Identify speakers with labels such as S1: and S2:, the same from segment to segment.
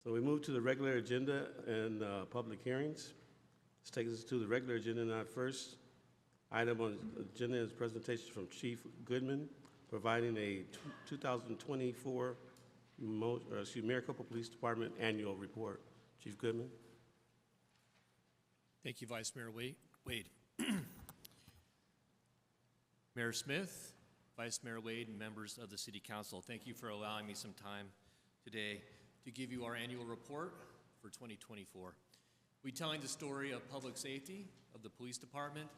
S1: So we move to the regular agenda and public hearings. This takes us to the regular agenda. Now, first item on the agenda is presentation from Chief Goodman, providing a 2024 Maricopa Police Department annual report. Chief Goodman.
S2: Thank you, Vice Mayor Wade. Mayor Smith, Vice Mayor Wade, and members of the City Council, thank you for allowing me some time today to give you our annual report for 2024. We're telling the story of public safety, of the police department,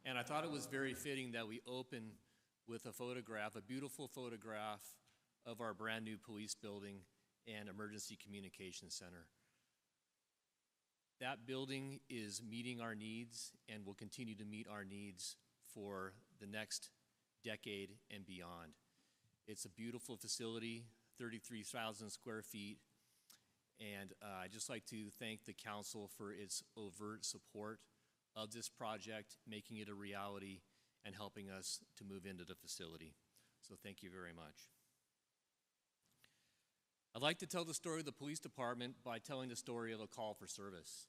S2: and I thought it was very fitting that we open with a photograph, a beautiful photograph of our brand new police building and emergency communications center. That building is meeting our needs and will continue to meet our needs for the next decade and beyond. It's a beautiful facility, 33,000 square feet, and I'd just like to thank the council for its overt support of this project, making it a reality and helping us to move into the facility. So thank you very much. I'd like to tell the story of the police department by telling the story of a call for service.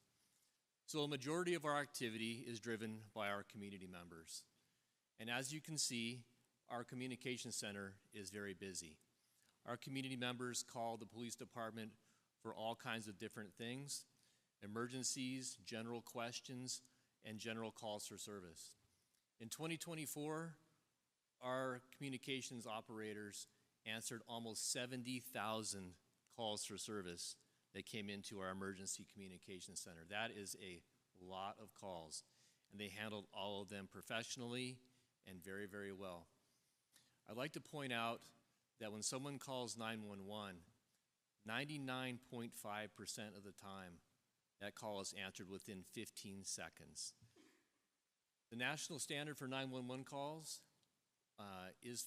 S2: So a majority of our activity is driven by our community members. And as you can see, our communication center is very busy. Our community members call the police department for all kinds of different things: emergencies, general questions, and general calls for service. In 2024, our communications operators answered almost 70,000 calls for service that came into our emergency communications center. That is a lot of calls, and they handled all of them professionally and very, very well. I'd like to point out that when someone calls 911, 99.5% of the time, that call is answered within 15 seconds. The national standard for 911 calls is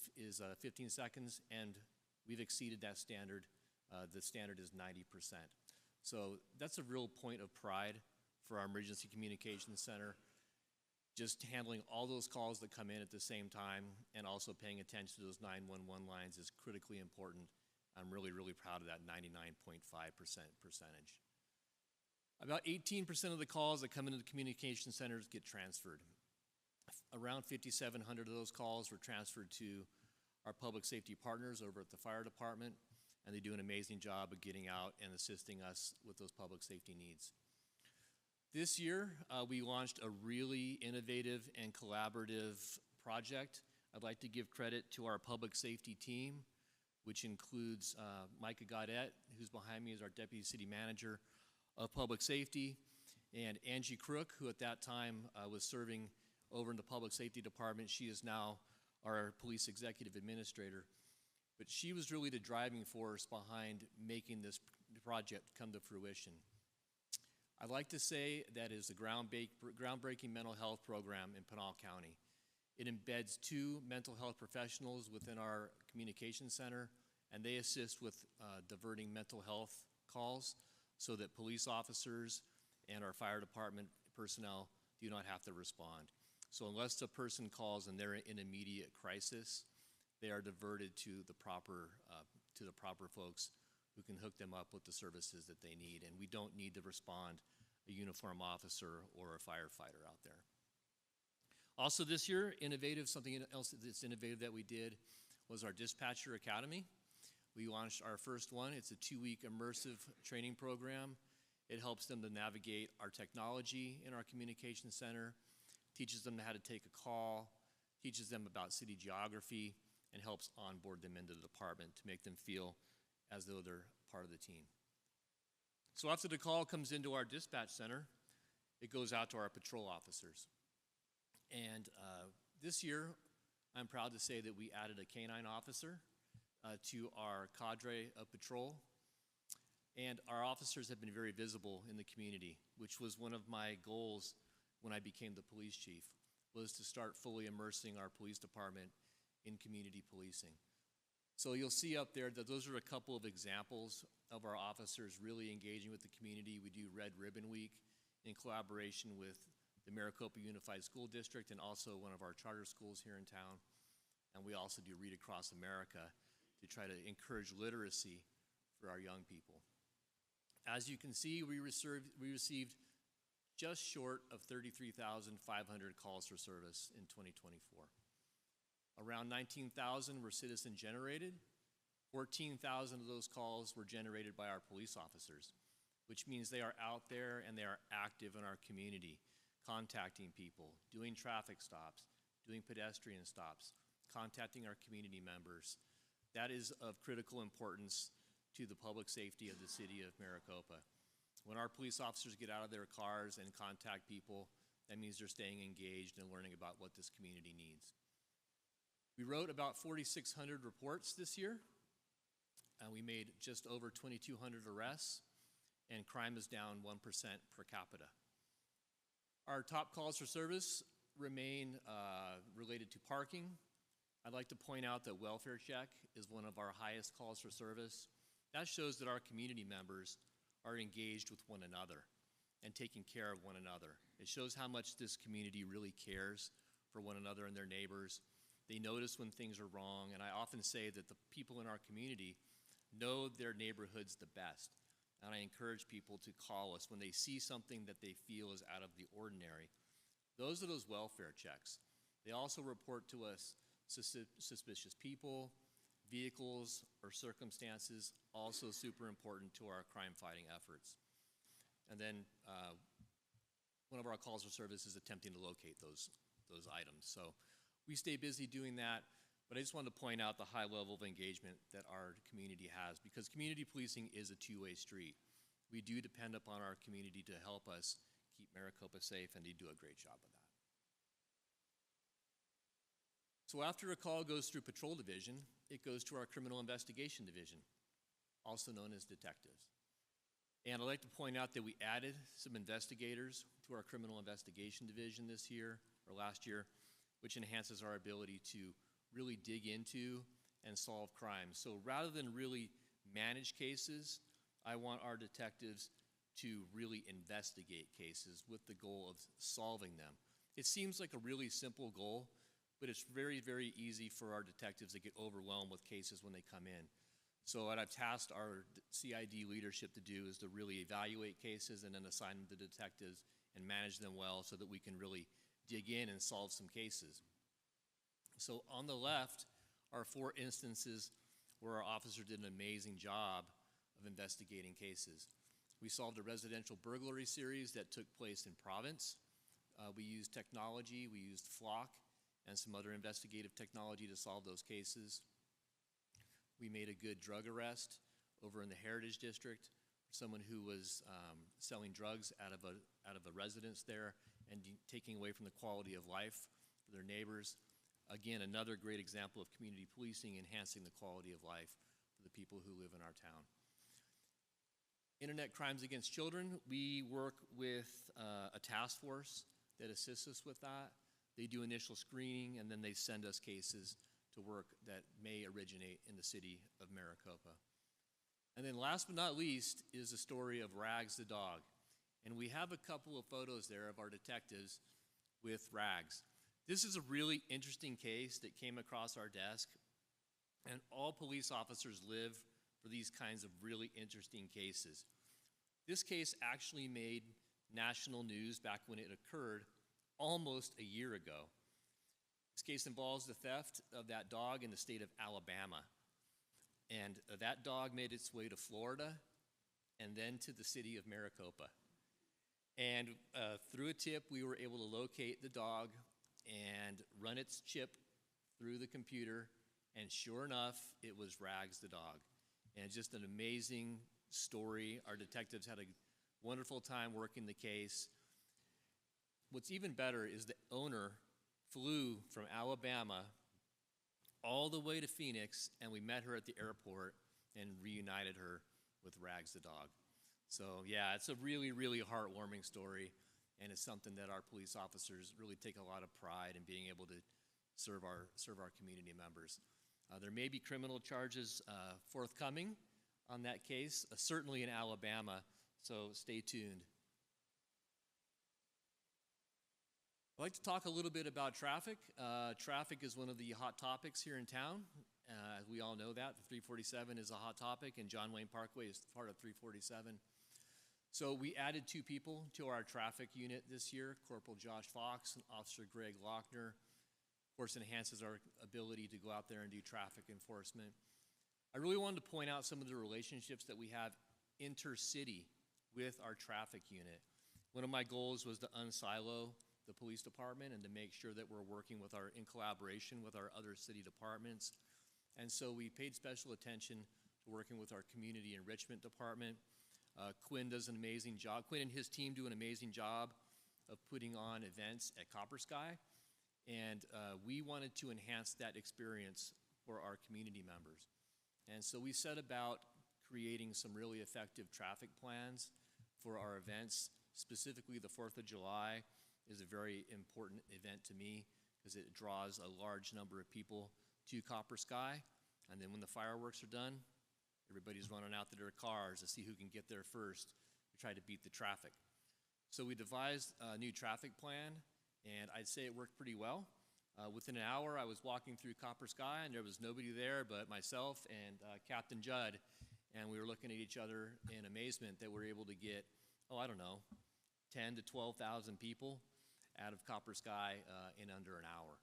S2: 15 seconds, and we've exceeded that standard. The standard is 90%. So that's a real point of pride for our emergency communications center. Just handling all those calls that come in at the same time and also paying attention to those 911 lines is critically important. I'm really, really proud of that 99.5% percentage. About 18% of the calls that come into the communication centers get transferred. Around 5,700 of those calls were transferred to our public safety partners over at the fire department, and they do an amazing job of getting out and assisting us with those public safety needs. This year, we launched a really innovative and collaborative project. I'd like to give credit to our public safety team, which includes Micah Gaudette, who's behind me as our Deputy City Manager of Public Safety, and Angie Crook, who at that time was serving over in the Public Safety Department. She is now our Police Executive Administrator. But she was really the driving force behind making this project come to fruition. I'd like to say that is a groundbreaking mental health program in Pinal County. It embeds 2 mental health professionals within our communication center, and they assist with diverting mental health calls so that police officers and our fire department personnel do not have to respond. So unless the person calls and they're in immediate crisis, they are diverted to the proper folks who can hook them up with the services that they need. And we don't need to respond a uniform officer or a firefighter out there. Also this year, something else that's innovative that we did was our Dispatcher Academy. We launched our first one. It's a 2-week immersive training program. It helps them to navigate our technology in our communication center, teaches them how to take a call, teaches them about city geography, and helps onboard them into the department to make them feel as though they're part of the team. So after the call comes into our dispatch center, it goes out to our patrol officers. And this year, I'm proud to say that we added a canine officer to our cadre of patrol. And our officers have been very visible in the community, which was one of my goals when I became the police chief, was to start fully immersing our police department in community policing. So you'll see up there that those are a couple of examples of our officers really engaging with the community. We do Red Ribbon Week in collaboration with the Maricopa Unified School District and also one of our charter schools here in town. And we also do Read Across America to try to encourage literacy for our young people. As you can see, we received just short of 33,500 calls for service in 2024. Around 19,000 were citizen generated. 14,000 of those calls were generated by our police officers, which means they are out there and they are active in our community, contacting people, doing traffic stops, doing pedestrian stops, contacting our community members. That is of critical importance to the public safety of the city of Maricopa. When our police officers get out of their cars and contact people, that means they're staying engaged and learning about what this community needs. We wrote about 4,600 reports this year. We made just over 2,200 arrests, and crime is down 1% per capita. Our top calls for service remain related to parking. I'd like to point out that welfare check is one of our highest calls for service. That shows that our community members are engaged with one another and taking care of one another. It shows how much this community really cares for one another and their neighbors. They notice when things are wrong, and I often say that the people in our community know their neighborhoods the best. And I encourage people to call us when they see something that they feel is out of the ordinary. Those are those welfare checks. They also report to us suspicious people, vehicles, or circumstances, also super important to our crime-fighting efforts. And then one of our calls for service is attempting to locate those items. So we stay busy doing that, but I just wanted to point out the high level of engagement that our community has, because community policing is a two-way street. We do depend upon our community to help us keep Maricopa safe, and they do a great job of that. So after a call goes through Patrol Division, it goes to our Criminal Investigation Division, also known as detectives. And I'd like to point out that we added some investigators to our Criminal Investigation Division this year, or last year, which enhances our ability to really dig into and solve crimes. So rather than really manage cases, I want our detectives to really investigate cases with the goal of solving them. It seems like a really simple goal, but it's very, very easy for our detectives to get overwhelmed with cases when they come in. So what I've tasked our CID leadership to do is to really evaluate cases and then assign them to detectives and manage them well so that we can really dig in and solve some cases. So on the left are 4 instances where our officer did an amazing job of investigating cases. We solved a residential burglary series that took place in Province. We used technology, we used Flock and some other investigative technology to solve those cases. We made a good drug arrest over in the Heritage District for someone who was selling drugs out of a residence there and taking away from the quality of life for their neighbors. Again, another great example of community policing enhancing the quality of life for the people who live in our town. Internet crimes against children, we work with a task force that assists us with that. They do initial screening, and then they send us cases to work that may originate in the city of Maricopa. And then last but not least is the story of Rags the dog. And we have a couple of photos there of our detectives with Rags. This is a really interesting case that came across our desk, and all police officers live for these kinds of really interesting cases. This case actually made national news back when it occurred almost a year ago. This case involves the theft of that dog in the state of Alabama. And that dog made its way to Florida and then to the city of Maricopa. And through a tip, we were able to locate the dog and run its chip through the computer, and sure enough, it was Rags the dog. And just an amazing story. Our detectives had a wonderful time working the case. What's even better is the owner flew from Alabama all the way to Phoenix, and we met her at the airport and reunited her with Rags the dog. So yeah, it's a really, really heartwarming story, and it's something that our police officers really take a lot of pride in being able to serve our community members. There may be criminal charges forthcoming on that case, certainly in Alabama, so stay tuned. I'd like to talk a little bit about traffic. Traffic is one of the hot topics here in town. We all know that. The 347 is a hot topic, and John Wayne Parkway is part of 347. So we added 2 people to our traffic unit this year, Corporal Josh Fox and Officer Greg Lochner. Of course, enhances our ability to go out there and do traffic enforcement. I really wanted to point out some of the relationships that we have intercity with our traffic unit. One of my goals was to unsilo the police department and to make sure that we're working in collaboration with our other city departments. And so we paid special attention to working with our community enrichment department. Quinn does an amazing job. Quinn and his team do an amazing job of putting on events at Copper Sky. And we wanted to enhance that experience for our community members. And so we set about creating some really effective traffic plans for our events. Specifically, the 4th of July is a very important event to me because it draws a large number of people to Copper Sky. And then when the fireworks are done, everybody's running out to their cars to see who can get there first to try to beat the traffic. So we devised a new traffic plan, and I'd say it worked pretty well. Within an hour, I was walking through Copper Sky, and there was nobody there but myself and Captain Judd, and we were looking at each other in amazement that we're able to get, 10 to 12,000 people out of Copper Sky in under an hour.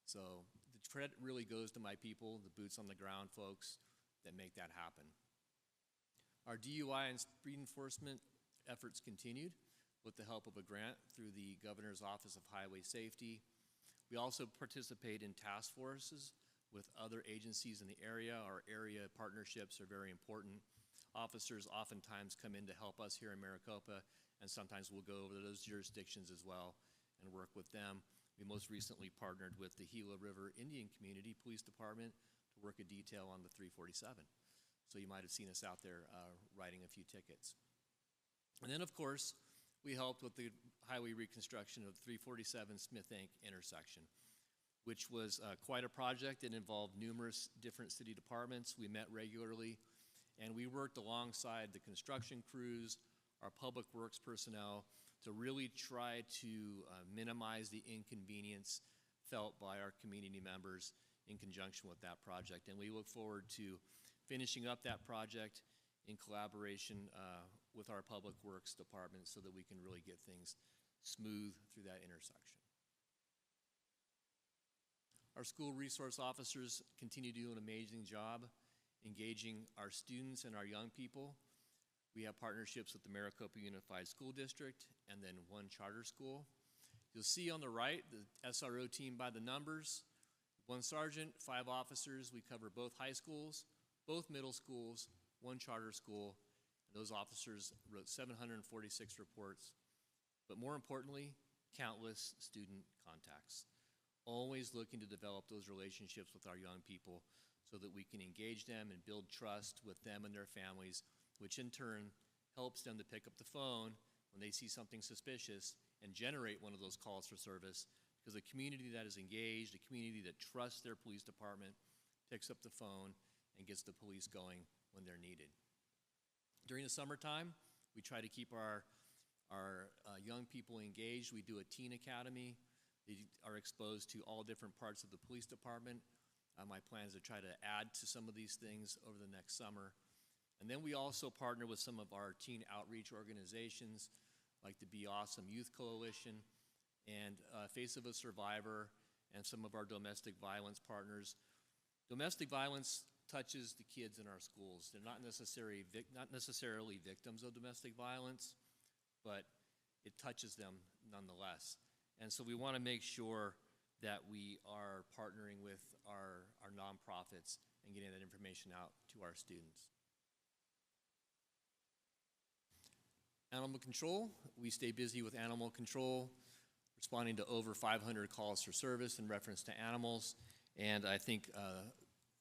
S2: So the credit really goes to my people, the boots on the ground folks that make that happen. Our DUI and speed enforcement efforts continued with the help of a grant through the Governor's Office of Highway Safety. We also participate in task forces with other agencies in the area. Our area partnerships are very important. Officers oftentimes come in to help us here in Maricopa, and sometimes we'll go over to those jurisdictions as well and work with them. We most recently partnered with the Gila River Indian Community Police Department to work a detail on the 347. So you might have seen us out there writing a few tickets. And then, of course, we helped with the highway reconstruction of the 347 Smith Inc. intersection, which was quite a project. It involved numerous different city departments. We met regularly, and we worked alongside the construction crews, our public works personnel, to really try to minimize the inconvenience felt by our community members in conjunction with that project. And we look forward to finishing up that project in collaboration with our public works department so that we can really get things smooth through that intersection. Our school resource officers continue to do an amazing job engaging our students and our young people. We have partnerships with the Maricopa Unified School District and then one charter school. You'll see on the right the SRO team by the numbers. 1 sergeant, 5 officers. We cover both high schools, both middle schools, 1 charter school. And those officers wrote 746 reports, but more importantly, countless student contacts. Always looking to develop those relationships with our young people so that we can engage them and build trust with them and their families, which in turn helps them to pick up the phone when they see something suspicious and generate one of those calls for service, because a community that is engaged, a community that trusts their police department, picks up the phone and gets the police going when they're needed. During the summertime, we try to keep our young people engaged. We do a teen academy. They are exposed to all different parts of the police department. My plan is to try to add to some of these things over the next summer. And then we also partner with some of our teen outreach organizations like the Be Awesome Youth Coalition and Face of a Survivor and some of our domestic violence partners. Domestic violence touches the kids in our schools. They're not necessarily victims of domestic violence, but it touches them nonetheless. And so we want to make sure that we are partnering with our nonprofits and getting that information out to our students. Animal control, we stay busy with animal control, responding to over 500 calls for service in reference to animals. And I think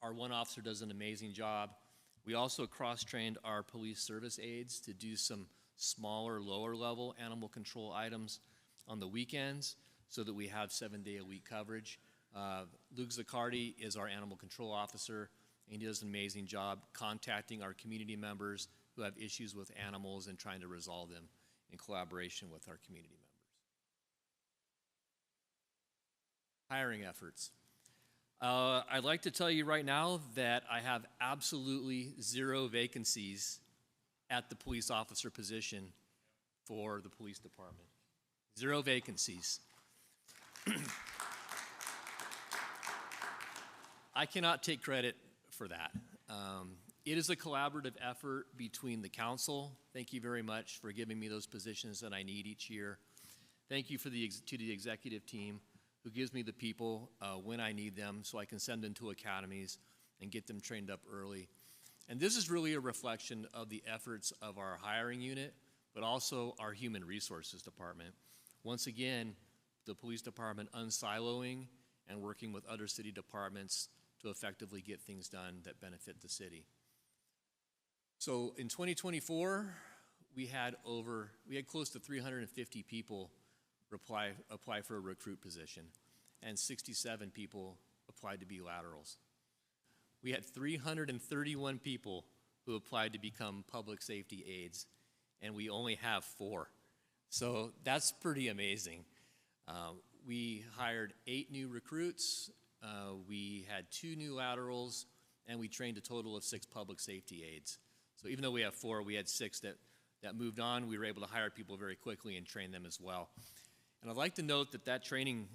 S2: our one officer does an amazing job. We also cross-trained our police service aides to do some smaller, lower-level animal control items on the weekends so that we have 7-day-a-week coverage. Luke Zaccardi is our animal control officer, and he does an amazing job contacting our community members who have issues with animals and trying to resolve them in collaboration with our community members. Hiring efforts. I'd like to tell you right now that I have absolutely 0 vacancies at the police officer position for the police department. 0 vacancies. I cannot take credit for that. It is a collaborative effort between the council. Thank you very much for giving me those positions that I need each year. Thank you to the executive team who gives me the people when I need them so I can send them to academies and get them trained up early. And this is really a reflection of the efforts of our hiring unit, but also our human resources department. Once again, the police department unsiloing and working with other city departments to effectively get things done that benefit the city. So in 2024, we had close to 350 people apply for a recruit position, and 67 people applied to be laterals. We had 331 people who applied to become public safety aides, and we only have 4. So that's pretty amazing. We hired 8 new recruits, we had 2 new laterals, and we trained a total of 6 public safety aides. So even though we have 4, we had 6 that moved on. We were able to hire people very quickly and train them as well. And I'd like to note that that training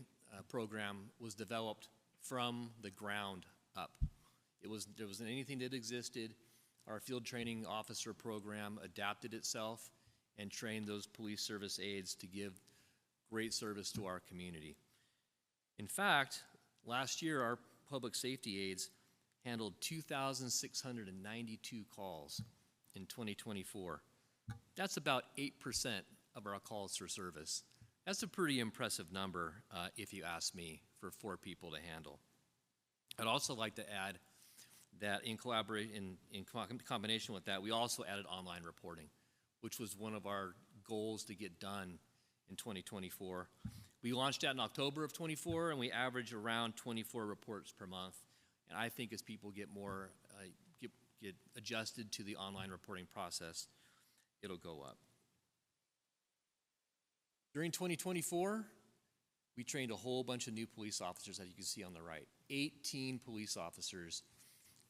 S2: program was developed from the ground up. There wasn't anything that existed. Our field training officer program adapted itself and trained those police service aides to give great service to our community. In fact, last year our public safety aides handled 2,692 calls in 2024. That's about 8% of our calls for service. That's a pretty impressive number, if you ask me, for 4 people to handle. I'd also like to add that in combination with that, we also added online reporting, which was one of our goals to get done in 2024. We launched that in October of 24, and we average around 24 reports per month. And I think as people get more, get adjusted to the online reporting process, it'll go up. During 2024, we trained a whole bunch of new police officers, as you can see on the right. 18 police officers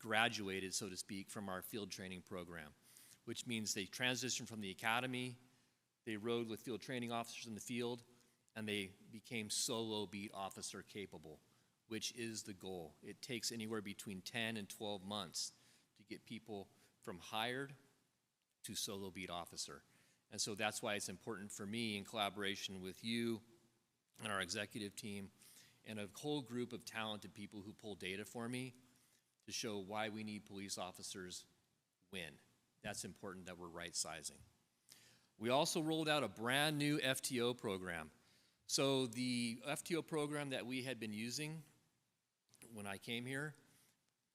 S2: graduated, so to speak, from our field training program, which means they transitioned from the academy, they rode with field training officers in the field, and they became solo beat officer capable, which is the goal. It takes anywhere between 10 and 12 months to get people from hired to solo beat officer. And so that's why it's important for me, in collaboration with you and our executive team and a whole group of talented people who pull data for me, to show why we need police officers when. That's important that we're right sizing. We also rolled out a brand new FTO program. So the FTO program that we had been using when I came here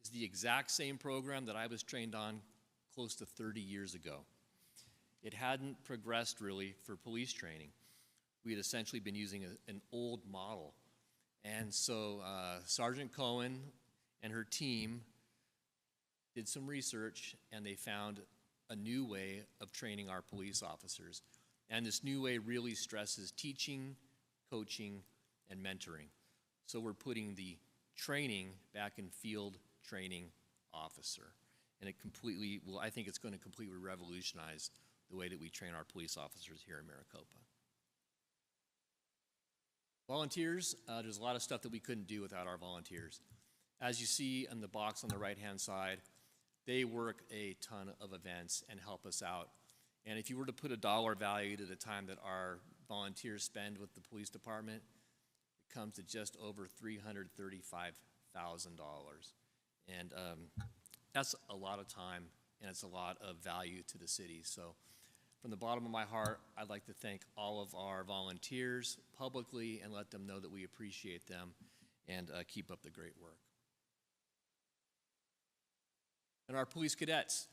S2: is the exact same program that I was trained on close to 30 years ago. It hadn't progressed really for police training. We had essentially been using an old model. And so Sergeant Cohen and her team did some research, and they found a new way of training our police officers. And this new way really stresses teaching, coaching, and mentoring. So we're putting the training back in field training officer. And it completely, well, I think it's going to completely revolutionize the way that we train our police officers here in Maricopa. Volunteers, there's a lot of stuff that we couldn't do without our volunteers. As you see in the box on the right-hand side, they work a ton of events and help us out. And if you were to put a dollar value to the time that our volunteers spend with the police department, it comes to just over $335,000. And that's a lot of time, and it's a lot of value to the city. So from the bottom of my heart, I'd like to thank all of our volunteers publicly and let them know that we appreciate them and keep up the great work. And our police cadets.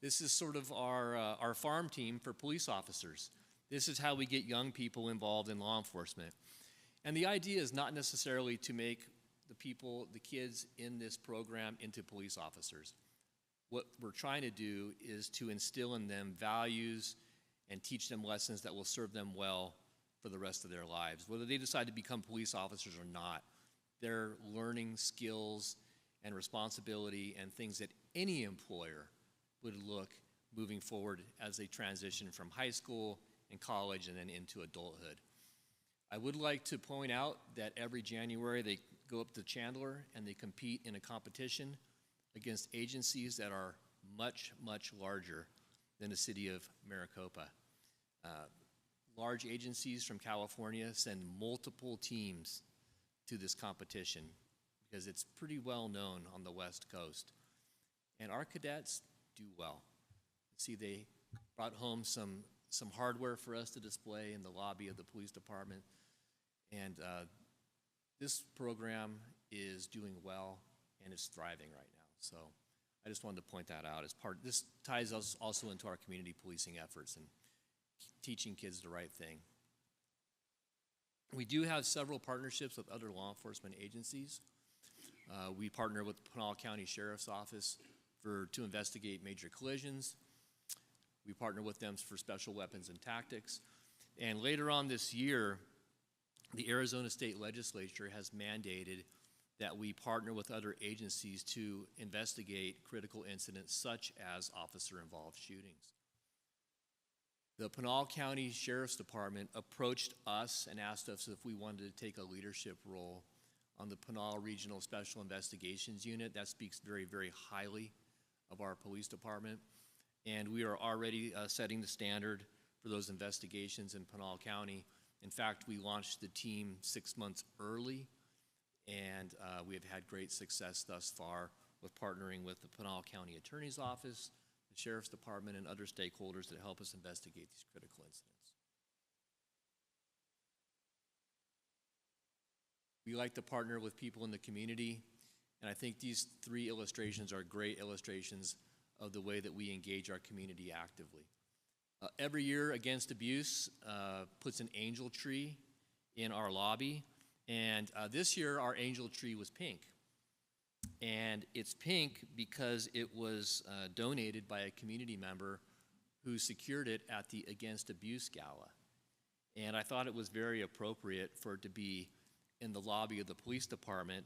S2: This is sort of our farm team for police officers. This is how we get young people involved in law enforcement. And the idea is not necessarily to make the kids in this program into police officers. What we're trying to do is to instill in them values and teach them lessons that will serve them well for the rest of their lives. Whether they decide to become police officers or not, they're learning skills and responsibility and things that any employer would look moving forward as they transition from high school in college, and then into adulthood. I would like to point out that every January they go up to Chandler and they compete in a competition against agencies that are much, much larger than the city of Maricopa. Large agencies from California send multiple teams to this competition because it's pretty well known on the West Coast. And our cadets do well. See, they brought home some hardware for us to display in the lobby of the police department. And this program is doing well and is thriving right now. So I just wanted to point that out as part. This ties us also into our community policing efforts and teaching kids the right thing. We do have several partnerships with other law enforcement agencies. We partner with the Pinal County Sheriff's Office to investigate major collisions. We partner with them for special weapons and tactics. And later on this year, the Arizona State Legislature has mandated that we partner with other agencies to investigate critical incidents such as officer-involved shootings. The Pinal County Sheriff's Department approached us and asked us if we wanted to take a leadership role on the Pinal Regional Special Investigations Unit. That speaks very, very highly of our police department. And we are already setting the standard for those investigations in Pinal County. In fact, we launched the team 6 months early, and we have had great success thus far with partnering with the Pinal County Attorney's Office, the Sheriff's Department, and other stakeholders that help us investigate these critical incidents. We like to partner with people in the community, and I think these 3 illustrations are great illustrations of the way that we engage our community actively. Every year, Against Abuse puts an angel tree in our lobby, and this year our angel tree was pink. And it's pink because it was donated by a community member who secured it at the Against Abuse Gala. And I thought it was very appropriate for it to be in the lobby of the police department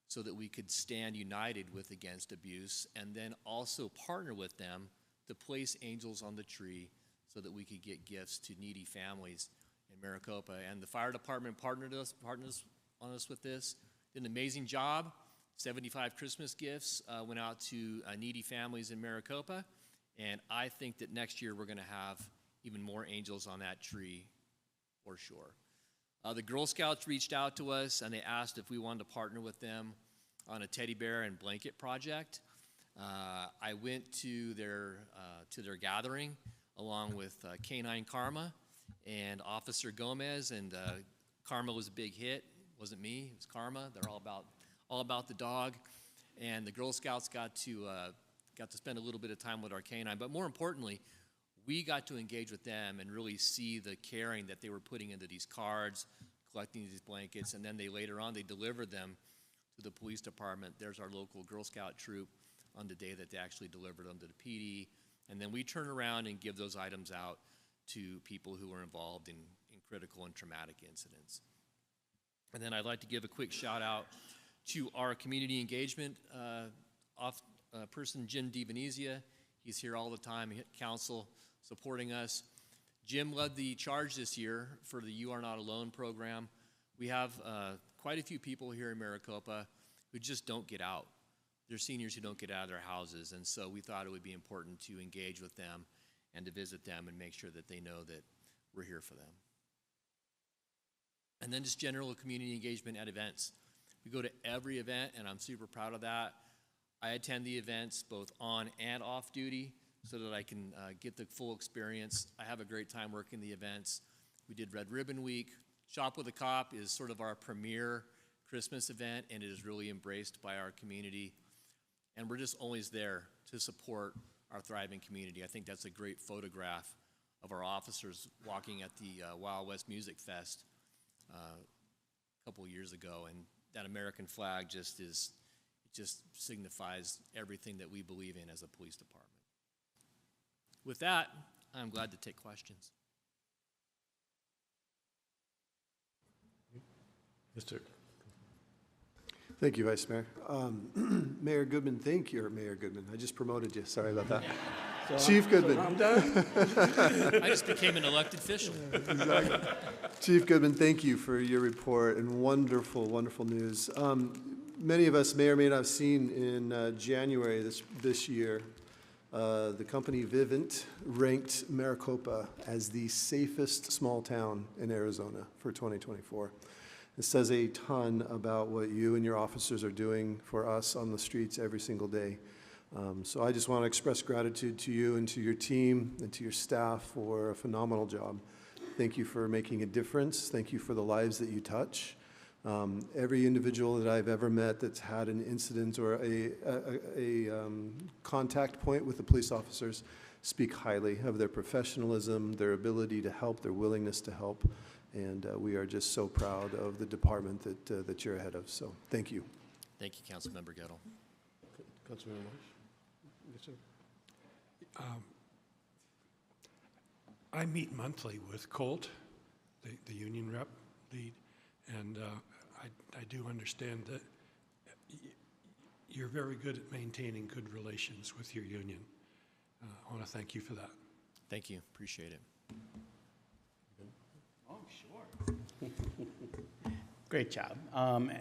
S2: so that we could stand united with Against Abuse and then also partner with them to place angels on the tree so that we could get gifts to needy families in Maricopa. And the fire department partnered on us with this. Did an amazing job. 75 Christmas gifts went out to needy families in Maricopa. And I think that next year we're going to have even more angels on that tree for sure. The Girl Scouts reached out to us and they asked if we wanted to partner with them on a teddy bear and blanket project. I went to their gathering along with Canine Karma and Officer Gomez, and Karma was a big hit. It wasn't me, it was Karma. They're all about the dog, and the Girl Scouts got to spend a little bit of time with our canine. But more importantly, we got to engage with them and really see the caring that they were putting into these cards, collecting these blankets, and then later on they delivered them to the police department. There's our local Girl Scout troop on the day that they actually delivered them to the PD. And then we turn around and give those items out to people who are involved in critical and traumatic incidents. And then I'd like to give a quick shout out to our community engagement person, Jim DiVenezia. He's here all the time, council supporting us. Jim led the charge this year for the You Are Not Alone program. We have quite a few people here in Maricopa who just don't get out. They're seniors who don't get out of their houses, and so we thought it would be important to engage with them and to visit them and make sure that they know that we're here for them. And then just general community engagement at events. We go to every event, and I'm super proud of that. I attend the events both on and off duty so that I can get the full experience. I have a great time working the events. We did Red Ribbon Week. Shop with a Cop is sort of our premier Christmas event, and it is really embraced by our community. And we're just always there to support our thriving community. I think that's a great photograph of our officers walking at the Wild West Music Fest a couple years ago, and that American flag just signifies everything that we believe in as a police department. With that, I'm glad to take questions.
S1: Mr.
S3: Thank you, Vice Mayor. Mayor Goodman, thank you, Mayor Goodman. I just promoted you. Sorry about that. Chief Goodman.
S1: I'm done.
S2: I just became an elected official.
S3: Exactly. Chief Goodman, thank you for your report and wonderful, wonderful news. Many of us may or may not have seen in January this year, the company Vivint ranked Maricopa as the safest small town in Arizona for 2024. It says a ton about what you and your officers are doing for us on the streets every single day. So I just want to express gratitude to you and to your team and to your staff for a phenomenal job. Thank you for making a difference. Thank you for the lives that you touch. Every individual that I've ever met that's had an incident or a contact point with the police officers speak highly of their professionalism, their ability to help, their willingness to help. And we are just so proud of the department that you're ahead of. So thank you.
S2: Thank you, Councilmember Gettle.
S1: Councilman Marsh? Yes, sir.
S4: I meet monthly with Colt, the union rep lead, and I do understand that you're very good at maintaining good relations with your union. I want to thank you for that.
S2: Thank you. Appreciate it.
S5: Oh, sure. Great job.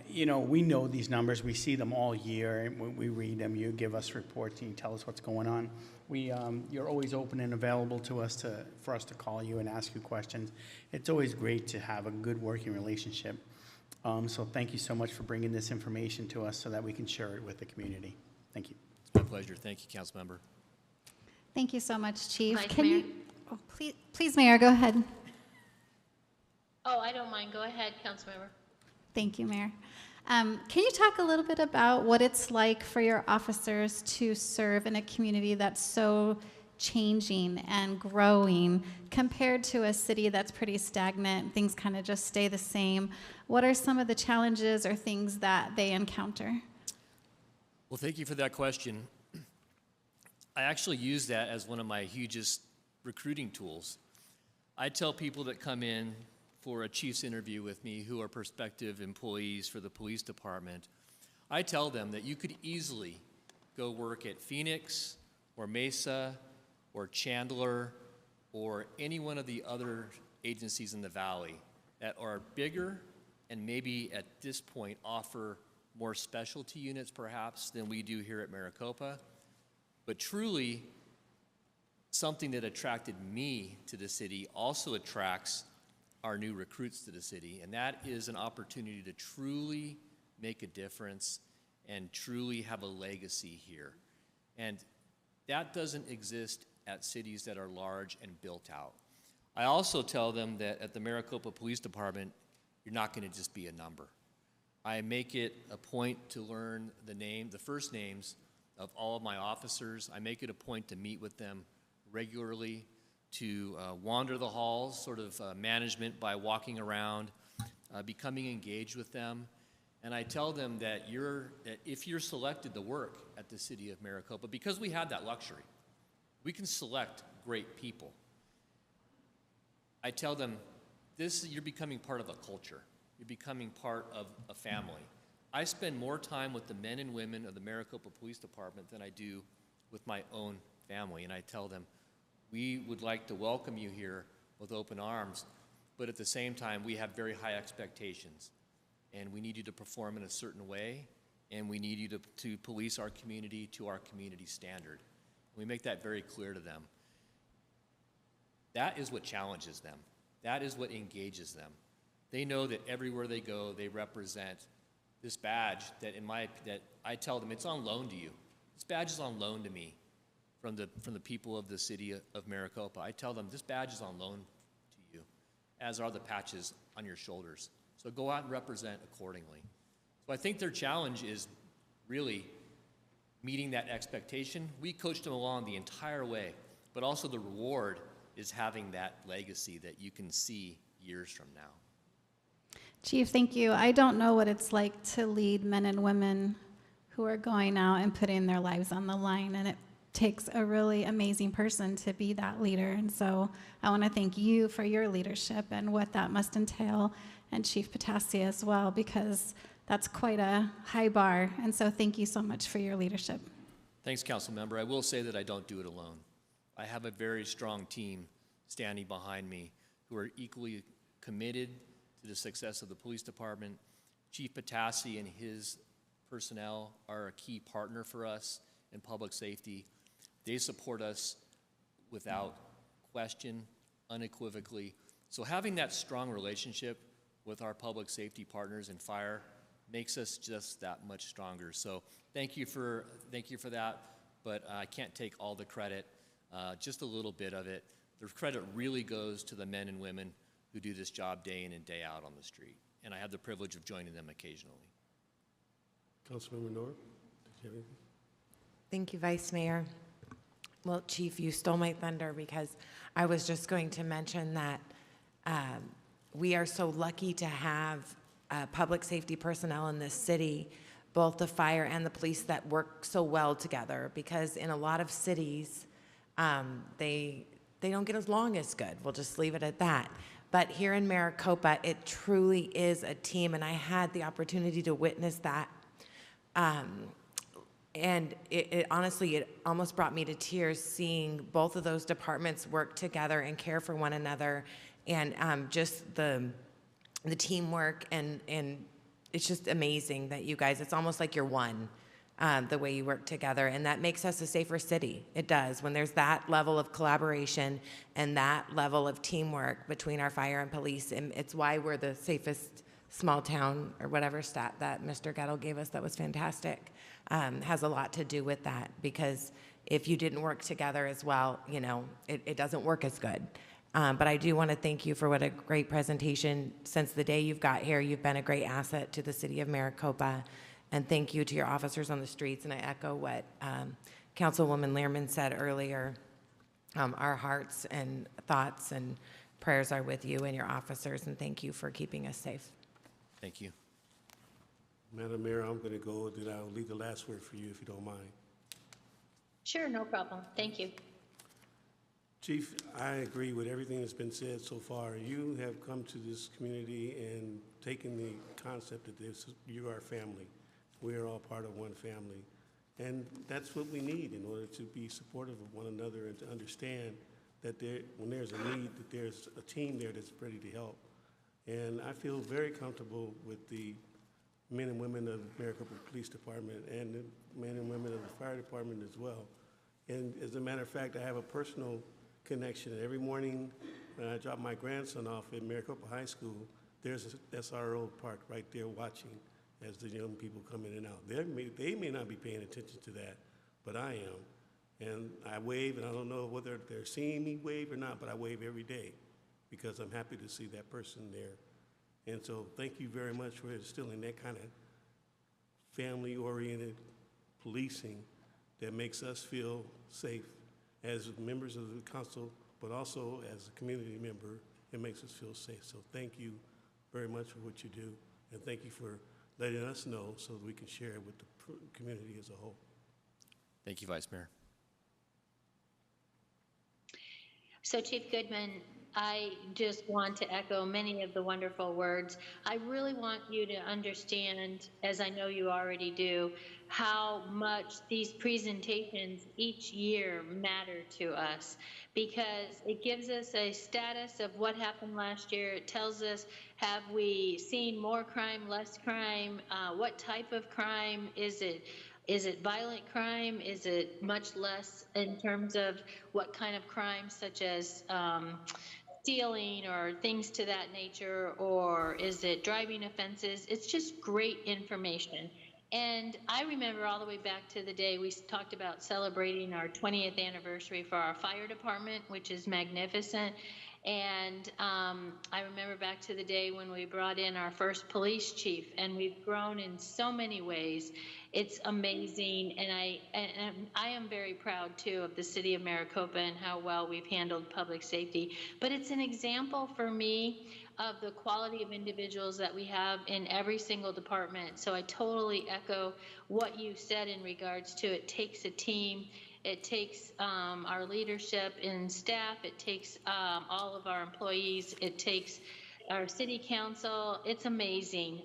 S5: You know, we know these numbers. We see them all year. We read them. You give us reports and you tell us what's going on. You're always open and available to us for us to call you and ask you questions. It's always great to have a good working relationship. So thank you so much for bringing this information to us so that we can share it with the community. Thank you.
S2: It's my pleasure. Thank you, Councilmember.
S6: Thank you so much, Chief.
S7: Vice
S6: Can
S7: Mayor?
S6: you, please, Mayor, go ahead.
S7: Oh, I don't mind. Go ahead, Councilmember.
S6: Thank you, Mayor. Can you talk a little bit about what it's like for your officers to serve in a community that's so changing and growing compared to a city that's pretty stagnant, things kind of just stay the same? What are some of the challenges or things that they encounter?
S2: Well, thank you for that question. I actually use that as one of my hugest recruiting tools. I tell people that come in for a chief's interview with me who are prospective employees for the police department, I tell them that you could easily go work at Phoenix or Mesa or Chandler or any one of the other agencies in the valley that are bigger and maybe at this point offer more specialty units perhaps than we do here at Maricopa. But truly, something that attracted me to the city also attracts our new recruits to the city, and that is an opportunity to truly make a difference and truly have a legacy here. And that doesn't exist at cities that are large and built out. I also tell them that at the Maricopa Police Department, you're not going to just be a number. I make it a point to learn the first names of all of my officers. I make it a point to meet with them regularly, to wander the halls, sort of management by walking around, becoming engaged with them. And I tell them that if you're selected to work at the city of Maricopa, because we have that luxury, we can select great people. I tell them, you're becoming part of a culture. You're becoming part of a family. I spend more time with the men and women of the Maricopa Police Department than I do with my own family. And I tell them, we would like to welcome you here with open arms, but at the same time, we have very high expectations. And we need you to perform in a certain way, and we need you to police our community to our community standard. We make that very clear to them. That is what challenges them. That is what engages them. They know that everywhere they go, they represent this badge that I tell them it's on loan to you. This badge is on loan to me from the people of the city of Maricopa. I tell them this badge is on loan to you, as are the patches on your shoulders. So go out and represent accordingly. So I think their challenge is really meeting that expectation. We coached them along the entire way, but also the reward is having that legacy that you can see years from now.
S6: Chief, thank you. I don't know what it's like to lead men and women who are going out and putting their lives on the line, and it takes a really amazing person to be that leader. And so I want to thank you for your leadership and what that must entail, and Chief Potassia as well, because that's quite a high bar. And so thank you so much for your leadership.
S2: Thanks, Council Member. I will say that I don't do it alone. I have a very strong team standing behind me who are equally committed to the success of the police department. Chief Patassi and his personnel are a key partner for us in public safety. They support us without question, unequivocally. So having that strong relationship with our public safety partners in fire makes us just that much stronger. So thank you for that, but I can't take all the credit, just a little bit of it. The credit really goes to the men and women who do this job day in and day out on the street, and I have the privilege of joining them occasionally.
S1: Councilmember Nora, did you have anything?
S8: Thank you, Vice Mayor. Well, Chief, you stole my thunder because I was just going to mention that we are so lucky to have public safety personnel in this city, both the fire and the police, that work so well together, because in a lot of cities, they don't get along as good. We'll just leave it at that. But here in Maricopa, it truly is a team, and I had the opportunity to witness that. And it honestly, it almost brought me to tears seeing both of those departments work together and care for one another, and just the teamwork, and it's just amazing that you guys, it's almost like you're one, the way you work together, and that makes us a safer city. It does. When there's that level of collaboration and that level of teamwork between our fire and police, and it's why we're the safest small town, or whatever stat that Mr. Gettle gave us that was fantastic. Has a lot to do with that, because if you didn't work together as well, you know, it doesn't work as good. But I do want to thank you for what a great presentation. Since the day you've got here, you've been a great asset to the city of Maricopa. And thank you to your officers on the streets. And I echo what Councilwoman Learman said earlier. Our hearts and thoughts and prayers are with you and your officers, and thank you for keeping us safe.
S2: Thank you.
S1: Madam Mayor, I'm going to go, then I'll leave the last word for you if you don't mind.
S7: Sure, no problem. Thank you.
S1: Chief, I agree with everything that's been said so far. You have come to this community and taken the concept that you are family. We are all part of one family. And that's what we need in order to be supportive of one another and to understand that when there's a need, that there's a team there that's ready to help. And I feel very comfortable with the men and women of the Maricopa Police Department and the men and women of the fire department as well. And as a matter of fact, I have a personal connection. Every morning when I drop my grandson off at Maricopa High School, there's a SRO parked right there watching as the young people come in and out. They may not be paying attention to that, but I am. And I wave, and I don't know whether they're seeing me wave or not, but I wave every day because I'm happy to see that person there. And so thank you very much for instilling that kind of family-oriented policing that makes us feel safe as members of the council, but also as a community member, it makes us feel safe. So thank you very much for what you do, and thank you for letting us know so that we can share it with the community as a whole.
S2: Thank you, Vice Mayor.
S7: So Chief Goodman, I just want to echo many of the wonderful words. I really want you to understand, as I know you already do, how much these presentations each year matter to us, because it gives us a status of what happened last year. It tells us, have we seen more crime, less crime? What type of crime? Is it violent crime? Is it much less in terms of what kind of crime, such as stealing or things to that nature, or is it driving offenses? It's just great information. And I remember all the way back to the day we talked about celebrating our 20th anniversary for our fire department, which is magnificent. And I remember back to the day when we brought in our first police chief, and we've grown in so many ways. It's amazing, and I am very proud too of the city of Maricopa and how well we've handled public safety. But it's an example for me of the quality of individuals that we have in every single department. So I totally echo what you said in regards to it takes a team. It takes our leadership and staff. It takes all of our employees. It takes our city council. It's amazing.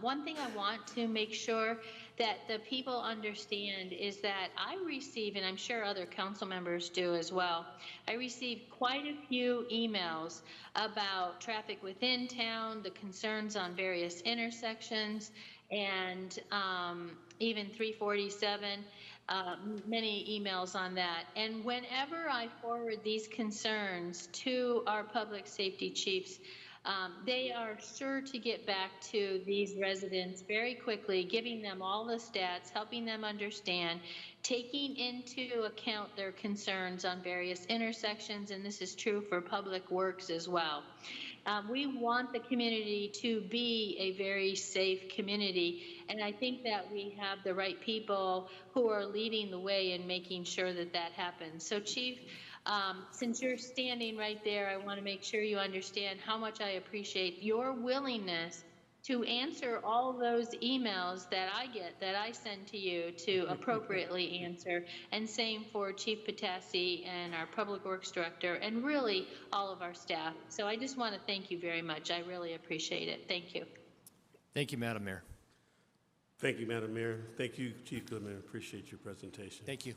S7: One thing I want to make sure that the people understand is that I receive, and I'm sure other council members do as well, I receive quite a few emails about traffic within town, the concerns on various intersections, and even 347. Many emails on that. And whenever I forward these concerns to our public safety chiefs, they are sure to get back to these residents very quickly, giving them all the stats, helping them understand, taking into account their concerns on various intersections, and this is true for public works as well. We want the community to be a very safe community, and I think that we have the right people who are leading the way in making sure that that happens. So, Chief, since you're standing right there, I want to make sure you understand how much I appreciate your willingness to answer all those emails that I get, that I send to you, to appropriately answer, and same for Chief Patassi and our Public Works Director, and really all of our staff. So I just want to thank you very much. I really appreciate it. Thank you.
S2: Thank you, Madam Mayor.
S1: Thank you, Madam Mayor. Thank you, Chief Goodman. Appreciate your presentation.
S2: Thank you.